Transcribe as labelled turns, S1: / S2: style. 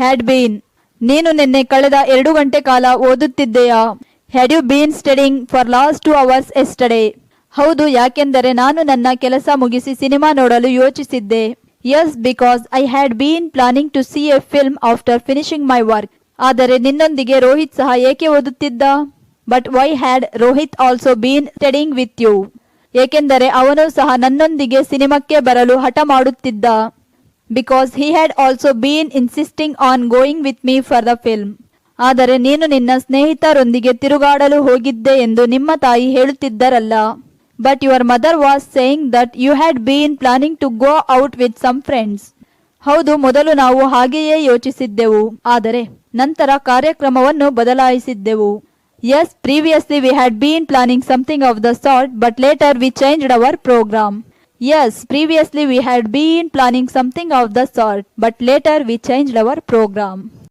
S1: Had been. ನೀನು ನಿನ್ನೆ ಕಳೆದ 2 ಗಂಟೆ ಕಾಲ ಓದುತ್ತಿದ್ದೆಯಾ? Had you been studying for last 2 hours yesterday? ಹೌದು, ಯಾಕೆಂದರೆ ನಾನು ನನ್ನ ಕೆಲಸ ಮುಗಿಸಿ ಸಿನಿಮಾ ನೋಡಲು ಯೋಚಿಸಿದ್ದೆ. Yes, because I had been planning to see a film after finishing my work. ಆದರೆ ನಿನ್ನೊಂದಿಗೆ ರೋಹಿತ್ ಸಹ ಏಕೆ ಓದುತ್ತಿದ್ದ? But why had Rohit also been studying with you? ಏಕೆಂದರೆ ಅವನು ಸಹ ನನ್ನೊಂದಿಗೆ ಸಿನಿಮಾಕ್ಕೆ ಬರಲು ಹಠ ಮಾಡುತ್ತಿದ್ದ. Because he had also been insisting on going with me for the film. ಆದರೆ ನೀನು ನಿನ್ನ ಸ್ನೇಹಿತರೊಂದಿಗೆ ತಿರುಗಾಡಲು ಹೋಗಿದ್ದೆ ಎಂದು ನಿಮ್ಮ ತಾಯಿ ಹೇಳುತ್ತಿದ್ದರಲ್ಲ. But your mother was saying that you had been planning to go out with some friends. ಹೌದು, ಮೊದಲು ನಾವು ಹಾಗೆಯೇ ಯೋಚಿಸಿದ್ದೆವು, ಆದರೆ ನಂತರ ಕಾರ್ಯಕ್ರಮವನ್ನು ಬದಲಾಯಿಸಿದ್ದೆವು. Yes, previously we had been planning something of the sort, but later we changed our program. Yes, previously we had been planning something of the sort, but later we changed our program.